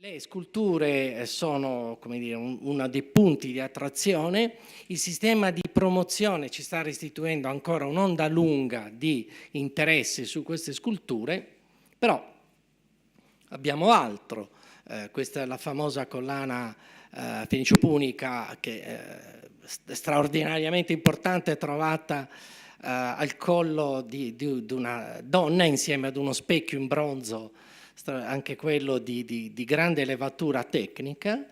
Le sculture sono, come dire, uno dei punti di attrazione. Il sistema di promozione ci sta restituendo ancora un'onda lunga di interesse su queste sculture, però abbiamo altro. Questa è la famosa collana Fenicio Punica, che è straordinariamente importante, trovata al collo di una donna insieme ad uno specchio in bronzo, anche quello di grande levatura tecnica.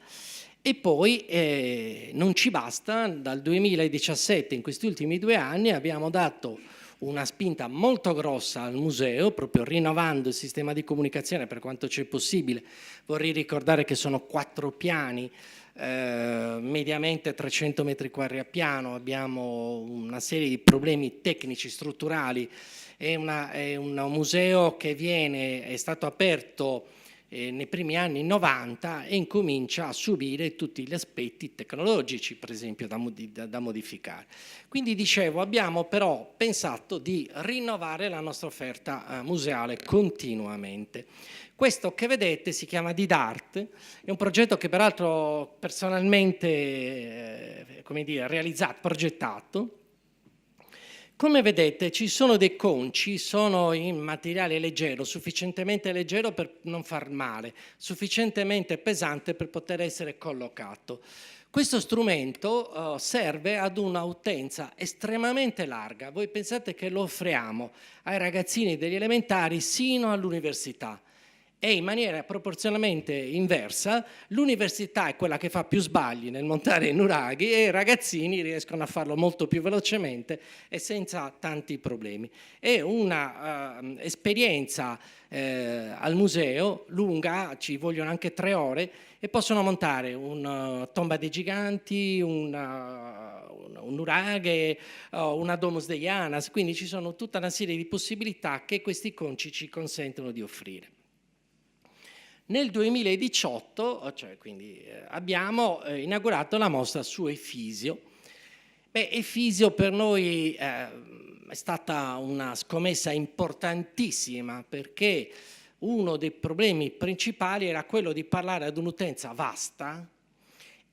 E poi non ci basta, dal 2017, in questi ultimi 2 anni, abbiamo dato una spinta molto grossa al museo, proprio rinnovando il sistema di comunicazione per quanto c'è possibile. Vorrei ricordare che sono 4 piani, mediamente 300 metri quadri a piano, abbiamo una serie di problemi tecnici, strutturali. È un museo che è stato aperto nei primi anni 90 e incomincia a subire tutti gli aspetti tecnologici, per esempio, da modificare. Quindi dicevo, abbiamo però pensato di rinnovare la nostra offerta museale continuamente. Questo che vedete si chiama Didart, è un progetto che peraltro personalmente realizzato, progettato. Come vedete ci sono dei conci, sono in materiale leggero, sufficientemente leggero per non far male, sufficientemente pesante per poter essere collocato. Questo strumento serve ad una utenza estremamente larga. Voi pensate che lo offriamo ai ragazzini degli elementari sino all'università. E in maniera proporzionalmente inversa, l'università è quella che fa più sbagli nel montare i nuraghi e i ragazzini riescono a farlo molto più velocemente e senza tanti problemi. È una esperienza al museo lunga, ci vogliono anche 3 ore, e possono montare una tomba dei giganti, un nuraghe, una domus dei Janas, quindi ci sono tutta una serie di possibilità che questi conci ci consentono di offrire. Nel 2018 abbiamo inaugurato la mostra su Efisio. Efisio per noi è stata una scommessa importantissima, perché uno dei problemi principali era quello di parlare ad un'utenza vasta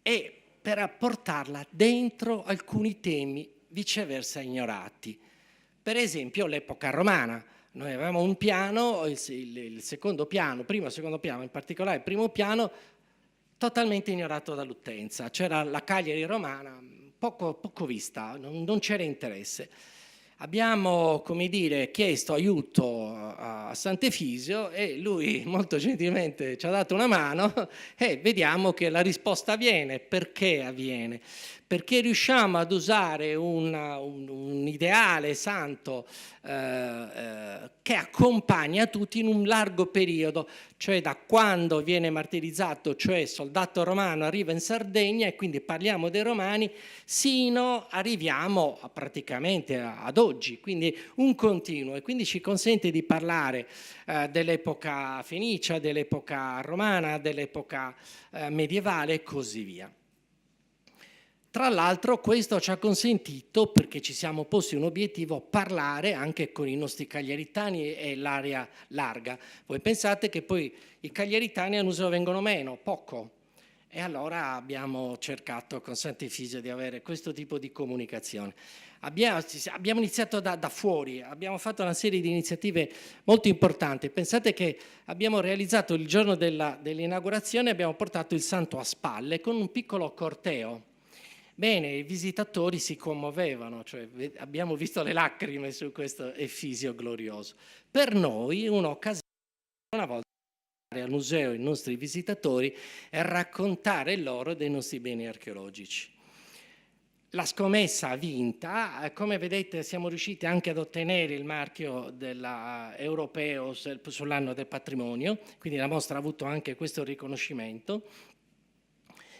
e per portarla dentro alcuni temi viceversa ignorati. Per esempio l'epoca romana. Noi avevamo un piano, il secondo piano, primo e secondo piano, in particolare il primo piano, totalmente ignorato dall'utenza. C'era la Cagliari romana, poco vista, non c'era interesse. Abbiamo, chiesto aiuto a Sant'Efisio e lui molto gentilmente ci ha dato una mano e vediamo che la risposta avviene. Perché avviene? Perché riusciamo ad usare un ideale santo che accompagna tutti in un largo periodo, cioè da quando viene martirizzato, cioè soldato romano arriva in Sardegna, e quindi parliamo dei romani, sino arriviamo praticamente ad oggi, quindi un continuo, e quindi ci consente di parlare dell'epoca fenicia, dell'epoca romana, dell'epoca medievale e così via. Tra l'altro questo ci ha consentito, perché ci siamo posti un obiettivo, parlare anche con i nostri cagliaritani e l'area larga. Voi pensate che poi i cagliaritani al museo vengono meno, poco, e allora abbiamo cercato con Sant'Efisio di avere questo tipo di comunicazione. Abbiamo iniziato da fuori, abbiamo fatto una serie di iniziative molto importanti. Pensate che abbiamo realizzato il giorno dell'inaugurazione, abbiamo portato il santo a spalle con un piccolo corteo. Bene, i visitatori si commuovevano, cioè abbiamo visto le lacrime su questo Efisio glorioso. Per noi un'occasione, una volta, al museo i nostri visitatori e raccontare loro dei nostri beni archeologici. La scommessa ha vinta, come vedete siamo riusciti anche ad ottenere il marchio europeo sull'anno del patrimonio, quindi la mostra ha avuto anche questo riconoscimento.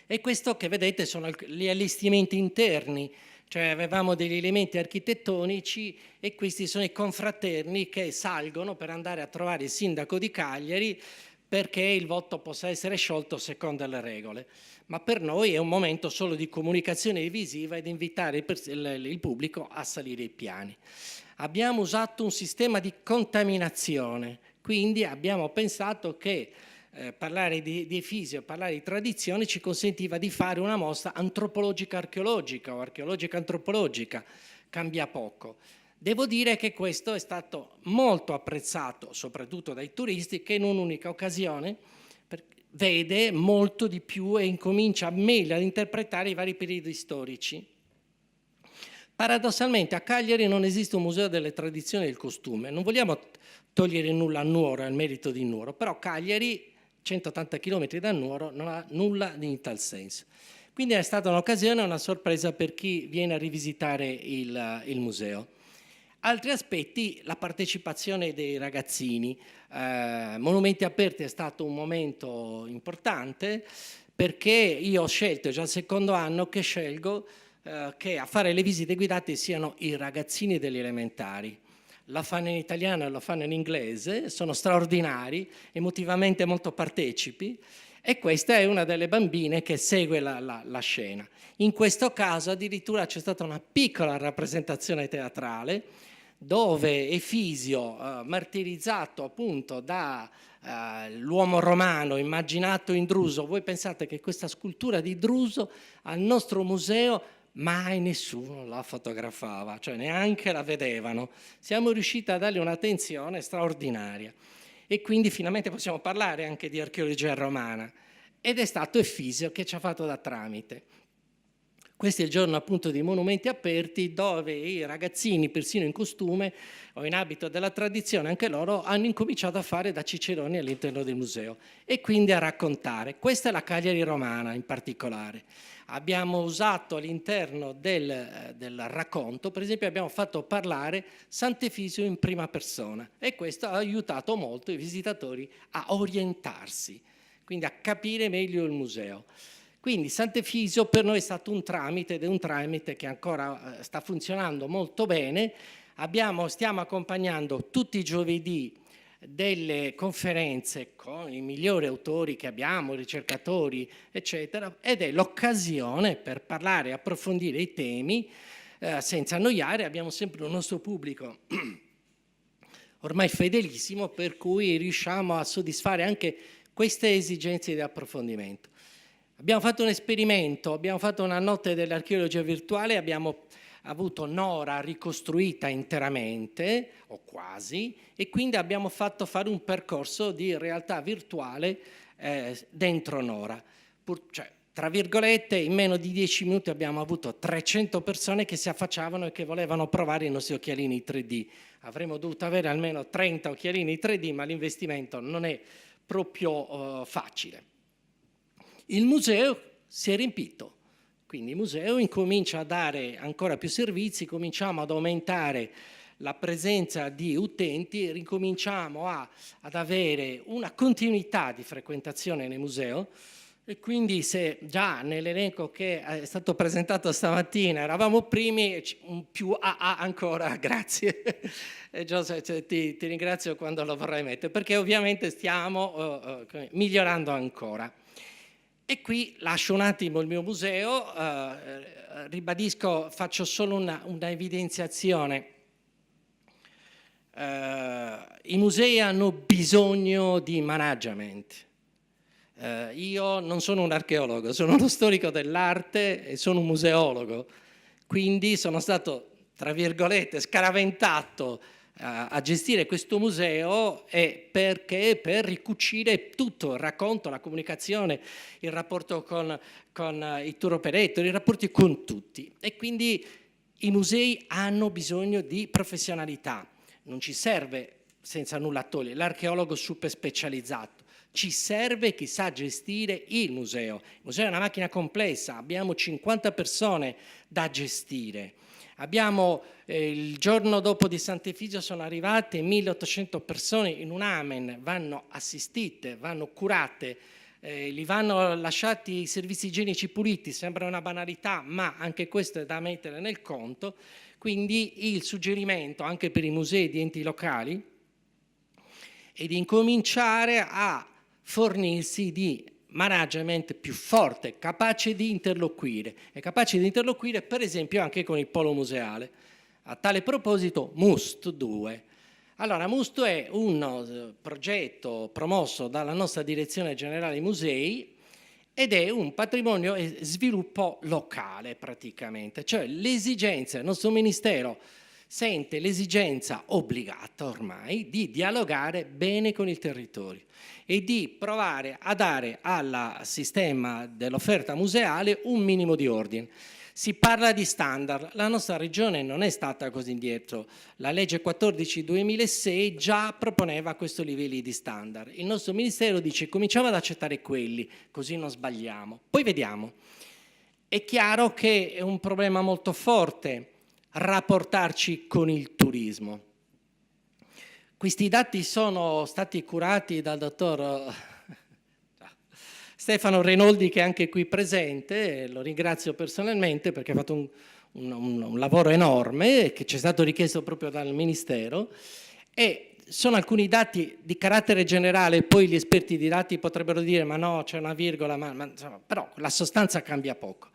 E questo che vedete sono gli allestimenti interni, cioè avevamo degli elementi architettonici e questi sono i confraterni che salgono per andare a trovare il sindaco di Cagliari perché il voto possa essere sciolto secondo le regole. Ma per noi è un momento solo di comunicazione visiva ed invitare il pubblico a salire i piani. Abbiamo usato un sistema di contaminazione, quindi abbiamo pensato che parlare di Efisio, parlare di tradizione ci consentiva di fare una mostra antropologica archeologica o archeologica antropologica, cambia poco. Devo dire che questo è stato molto apprezzato, soprattutto dai turisti, che in un'unica occasione vede molto di più e incomincia meglio ad interpretare i vari periodi storici. Paradossalmente a Cagliari non esiste un museo delle tradizioni del costume, non vogliamo togliere nulla a Nuoro, al merito di Nuoro, però Cagliari, 180 km da Nuoro, non ha nulla in tal senso. Quindi è stata un'occasione, una sorpresa per chi viene a rivisitare il museo. Altri aspetti, la partecipazione dei ragazzini. Monumenti Aperti è stato un momento importante perché io ho scelto, è già il secondo anno che scelgo che a fare le visite guidate siano i ragazzini degli elementari. La fanno in italiano e la fanno in inglese, sono straordinari, emotivamente molto partecipi, e questa è una delle bambine che segue la scena. In questo caso addirittura c'è stata una piccola rappresentazione teatrale dove Efisio, martirizzato appunto dall'uomo romano immaginato in Druso, voi pensate che questa scultura di Druso al nostro museo mai nessuno la fotografava, cioè neanche la vedevano. Siamo riusciti a dargli un'attenzione straordinaria e quindi finalmente possiamo parlare anche di archeologia romana, ed è stato Efisio che ci ha fatto da tramite. Questo è il giorno appunto di Monumenti Aperti, dove i ragazzini, persino in costume o in abito della tradizione, anche loro hanno incominciato a fare da ciceroni all'interno del museo e quindi a raccontare. Questa è la Cagliari romana in particolare. Abbiamo usato all'interno del racconto, per esempio abbiamo fatto parlare Sant'Efisio in prima persona e questo ha aiutato molto i visitatori a orientarsi, quindi a capire meglio il museo. Quindi Sant'Efisio per noi è stato un tramite ed è un tramite che ancora sta funzionando molto bene. Stiamo accompagnando tutti i giovedì delle conferenze con i migliori autori che abbiamo, ricercatori, eccetera, ed è l'occasione per parlare e approfondire i temi senza annoiare. Abbiamo sempre un nostro pubblico ormai fedelissimo, per cui riusciamo a soddisfare anche queste esigenze di approfondimento. Abbiamo fatto un esperimento, abbiamo fatto una notte dell'archeologia virtuale, abbiamo avuto Nora ricostruita interamente, o quasi, e quindi abbiamo fatto fare un percorso di realtà virtuale dentro Nora. Cioè, tra virgolette, in meno di 10 minuti abbiamo avuto 300 persone che si affacciavano e che volevano provare i nostri occhialini 3D. Avremmo dovuto avere almeno 30 occhialini 3D, ma l'investimento non è proprio facile. Il museo si è riempito, quindi il museo incomincia a dare ancora più servizi, cominciamo ad aumentare la presenza di utenti, ricominciamo ad avere una continuità di frequentazione nel museo, e quindi se già nell'elenco che è stato presentato stamattina eravamo primi, un più AA ancora, grazie. Giuseppe, ti ringrazio quando lo vorrai mettere, perché ovviamente stiamo migliorando ancora. E qui lascio un attimo il mio museo, ribadisco, faccio solo una evidenziazione. I musei hanno bisogno di management. Io non sono un archeologo, sono uno storico dell'arte e sono un museologo, quindi sono stato, tra virgolette, scaraventato a gestire questo museo, perché per ricucire tutto il racconto, la comunicazione, il rapporto con i tour operator, i rapporti con tutti, e quindi i musei hanno bisogno di professionalità. Non ci serve, senza nulla togliere, l'archeologo super specializzato. Ci serve chi sa gestire il museo. Il museo è una macchina complessa, abbiamo 50 persone da gestire. Il giorno dopo di Sant'Efisio sono arrivate 1800 persone in un amen, vanno assistite, vanno curate, gli vanno lasciati i servizi igienici puliti, sembra una banalità, ma anche questo è da mettere nel conto. Quindi il suggerimento anche per i musei di enti locali è di incominciare a fornirsi di management più forte, capace di interloquire, e capace di interloquire per esempio anche con il polo museale. A tale proposito MUST 2. Allora, Musto è un progetto promosso dalla nostra Direzione Generale Musei ed è un patrimonio e sviluppo locale praticamente, cioè l'esigenza, il nostro Ministero sente l'esigenza obbligata ormai di dialogare bene con il territorio e di provare a dare al sistema dell'offerta museale un minimo di ordine. Si parla di standard, la nostra regione non è stata così indietro, la legge 14/2006 già proponeva questo livello di standard, il nostro Ministero dice cominciamo ad accettare quelli, così non sbagliamo, poi vediamo. È chiaro che è un problema molto forte rapportarci con il turismo. Questi dati sono stati curati dal dottor Stefano Renoldi, che è anche qui presente, lo ringrazio personalmente perché ha fatto un lavoro enorme che ci è stato richiesto proprio dal Ministero, e sono alcuni dati di carattere generale, poi gli esperti di dati potrebbero dire ma no, c'è una virgola, insomma, però la sostanza cambia poco.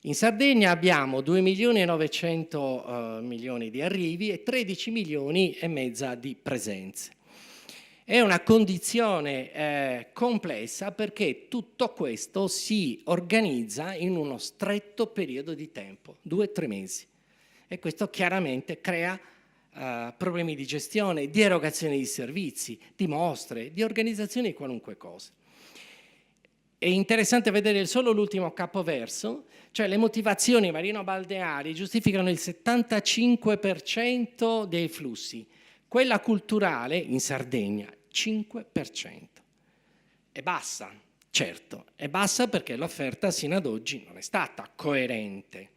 In Sardegna abbiamo 2.900.000.000 di arrivi e 13 milioni e mezza di presenze. È una condizione complessa perché tutto questo si organizza in uno stretto periodo di tempo, 2-3 mesi. E questo chiaramente crea problemi di gestione, di erogazione di servizi, di mostre, di organizzazione di qualunque cosa. È interessante vedere solo l'ultimo capoverso, cioè le motivazioni marino-balneari giustificano il 75% dei flussi, quella culturale in Sardegna 5%. È bassa, certo, è bassa perché l'offerta sino ad oggi non è stata coerente,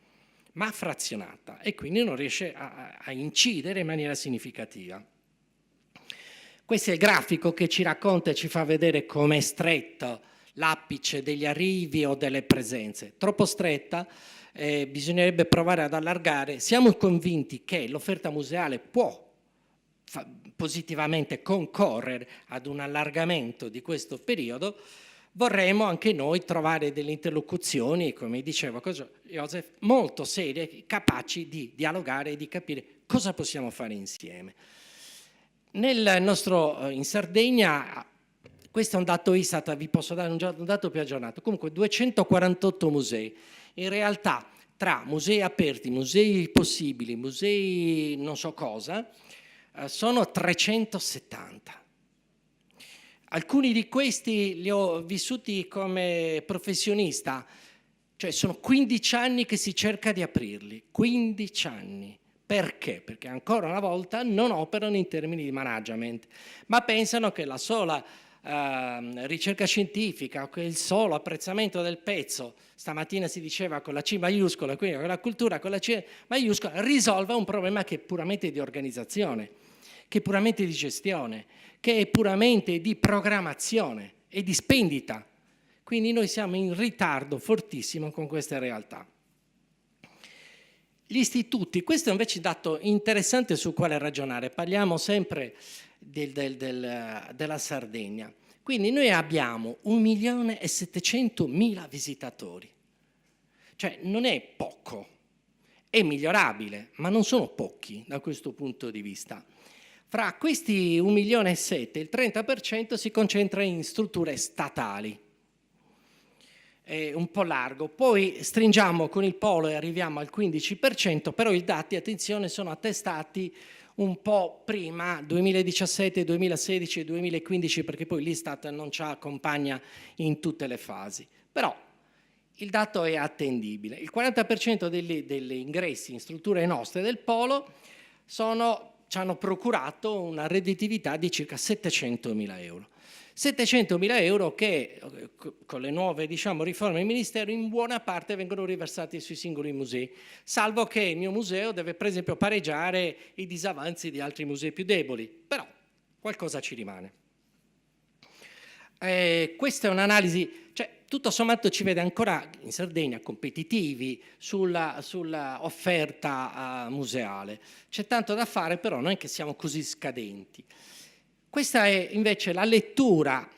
ma frazionata e quindi non riesce a incidere in maniera significativa. Questo è il grafico che ci racconta e ci fa vedere com'è stretto l'appice degli arrivi o delle presenze. Troppo stretta, bisognerebbe provare ad allargare. Siamo convinti che l'offerta museale può positivamente concorrere ad un allargamento di questo periodo. Vorremmo anche noi trovare delle interlocuzioni, come diceva Joseph, molto serie, capaci di dialogare e di capire cosa possiamo fare insieme. In Sardegna, questo è un dato ISTAT, vi posso dare un dato più aggiornato, comunque 248 musei, in realtà tra musei aperti, musei possibili, musei non so cosa, sono 370. Alcuni di questi li ho vissuti come professionista, cioè sono 15 anni che si cerca di aprirli, 15 anni. Perché? Perché ancora una volta non operano in termini di management, ma pensano che la sola ricerca scientifica, che il solo apprezzamento del pezzo, stamattina si diceva con la C maiuscola, quindi con la cultura con la C maiuscola, risolva un problema che è puramente di organizzazione, che è puramente di gestione, che è puramente di programmazione e di spendita. Quindi noi siamo in ritardo fortissimo con queste realtà. Gli istituti, questo è invece un dato interessante sul quale ragionare, parliamo sempre della Sardegna. Quindi noi abbiamo 1.700.000 visitatori, cioè non è poco, è migliorabile, ma non sono pochi da questo punto di vista. Fra questi 1,7 milioni, il 30% si concentra in strutture statali, è un po' largo, poi stringiamo con il polo e arriviamo al 15%, però i dati, attenzione, sono attestati un po' prima, 2017, 2016 e 2015, perché poi l'Istat non ci accompagna in tutte le fasi. Però il dato è attendibile. Il 40% degli ingressi in strutture nostre del polo ci hanno procurato una redditività di circa 700.000 euro. 700.000 euro che con le nuove riforme del Ministero in buona parte vengono riversati sui singoli musei, salvo che il mio museo deve per esempio pareggiare i disavanzi di altri musei più deboli, però qualcosa ci rimane. Questa è un'analisi, cioè tutto sommato ci vede ancora in Sardegna competitivi sulla offerta museale. C'è tanto da fare, però non è che siamo così scadenti. Questa è invece la lettura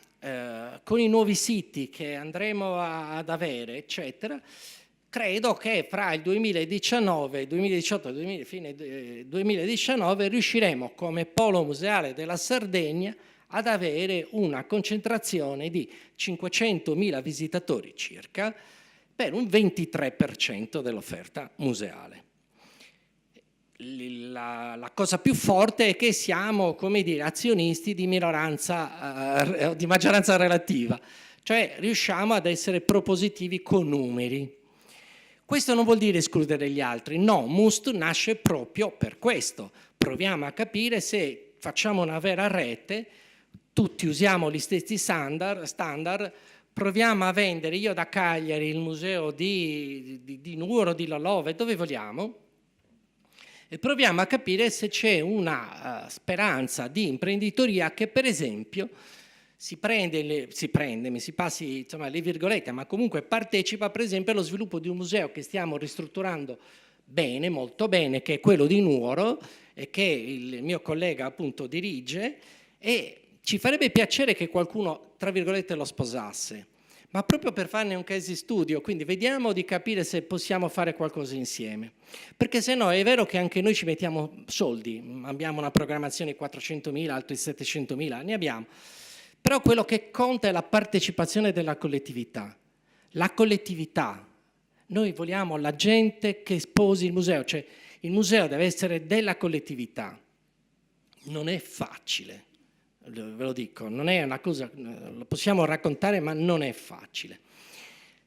con i nuovi siti che andremo ad avere, eccetera, credo che fra il 2019, 2018 e fine 2019 riusciremo come polo museale della Sardegna ad avere una concentrazione di 500.000 visitatori circa per un 23% dell'offerta museale. La cosa più forte è che siamo, come dire, azionisti di minoranza, di maggioranza relativa, cioè riusciamo ad essere propositivi con numeri. Questo non vuol dire escludere gli altri, no, MUST nasce proprio per questo. Proviamo a capire se facciamo una vera rete, tutti usiamo gli stessi standard, proviamo a vendere, io da Cagliari, il museo di Nuoro, di Lolove, dove vogliamo, e proviamo a capire se c'è una speranza di imprenditoria che per esempio si passi insomma, le virgolette, ma comunque partecipa per esempio allo sviluppo di un museo che stiamo ristrutturando bene, molto bene, che è quello di Nuoro e che il mio collega appunto dirige, e ci farebbe piacere che qualcuno, tra virgolette, lo sposasse, ma proprio per farne un case studio, quindi vediamo di capire se possiamo fare qualcosa insieme, perché se no è vero che anche noi ci mettiamo soldi, abbiamo una programmazione di 400.000, altri 700.000, ne abbiamo, però quello che conta è la partecipazione della collettività. La collettività, noi vogliamo la gente che sposi il museo, cioè il museo deve essere della collettività. Non è facile, ve lo dico, non è una cosa, lo possiamo raccontare ma non è facile.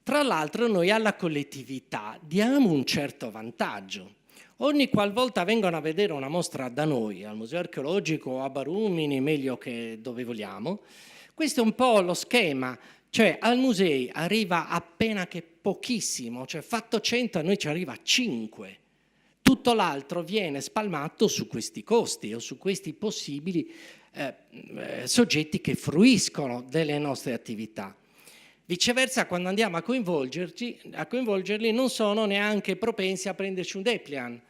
Tra l'altro noi alla collettività diamo un certo vantaggio. Ogni qualvolta vengono a vedere una mostra da noi, al Museo Archeologico o a Barumini, meglio che dove vogliamo, questo è un po' lo schema, cioè al museo arriva appena che pochissimo, cioè fatto 100 a noi ci arriva 5. Tutto l'altro viene spalmato su questi costi o su questi possibili soggetti che fruiscono delle nostre attività. Viceversa, quando andiamo a coinvolgerli non sono neanche propensi a prenderci un dépliant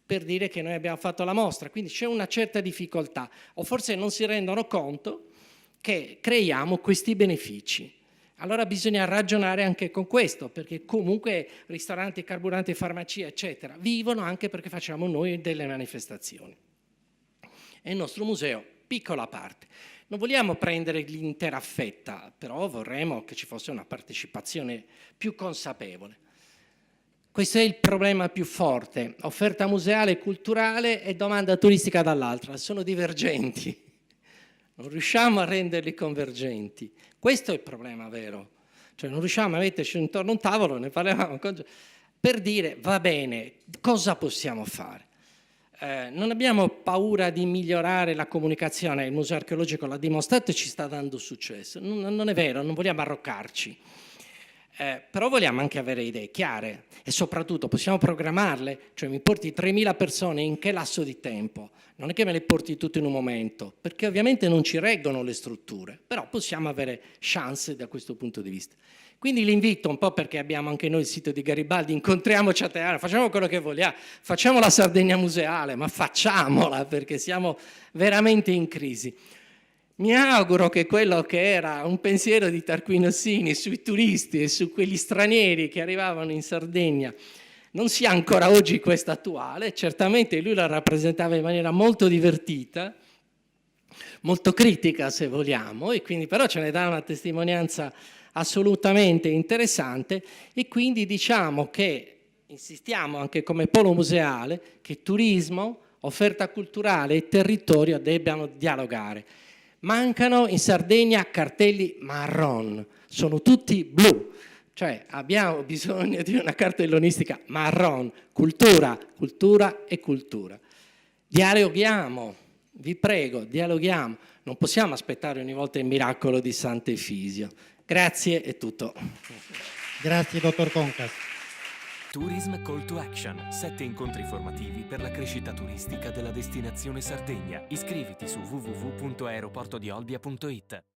per dire che noi abbiamo fatto la mostra, quindi c'è una certa difficoltà, o forse non si rendono conto che creiamo questi benefici. Allora bisogna ragionare anche con questo, perché comunque ristoranti, carburanti, farmacia, eccetera, vivono anche perché facciamo noi delle manifestazioni. E il nostro museo, piccola parte. Non vogliamo prendere l'intera fetta, però vorremmo che ci fosse una partecipazione più consapevole. Questo è il problema più forte. Offerta museale e culturale e domanda turistica dall'altra. Sono divergenti. Non riusciamo a renderli convergenti. Questo è il problema vero. Cioè non riusciamo a metterci intorno a un tavolo, ne parlavamo, per dire va bene, cosa possiamo fare? Non abbiamo paura di migliorare la comunicazione, il Museo Archeologico l'ha dimostrato e ci sta dando successo, non è vero, non vogliamo arroccarci, però vogliamo anche avere idee chiare e soprattutto possiamo programmarle, cioè mi porti 3.000 persone in che lasso di tempo, non è che me le porti tutte in un momento, perché ovviamente non ci reggono le strutture, però possiamo avere chance da questo punto di vista. Quindi l'invito, un po' perché abbiamo anche noi il sito di Garibaldi, incontriamoci a Teano, facciamo quello che vogliamo, facciamo la Sardegna museale, ma facciamola perché siamo veramente in crisi. Mi auguro che quello che era un pensiero di Tarquinio Ossini sui turisti e su quegli stranieri che arrivavano in Sardegna non sia ancora oggi questo attuale, certamente lui la rappresentava in maniera molto divertita, molto critica se vogliamo, e quindi però ce ne dà una testimonianza assolutamente interessante, e quindi diciamo che insistiamo anche come polo museale che turismo, offerta culturale e territorio debbano dialogare. Mancano in Sardegna cartelli marron, sono tutti blu, cioè abbiamo bisogno di una cartellonistica marron, cultura, cultura e cultura. Dialoghiamo, vi prego, dialoghiamo, non possiamo aspettare ogni volta il miracolo di Sant'Efisio. Grazie, è tutto. Grazie, dottor Concas. Tourism Call to Action, 7 incontri formativi per la crescita turistica della destinazione Sardegna. Iscriviti su www.aeroportodiolbia.it.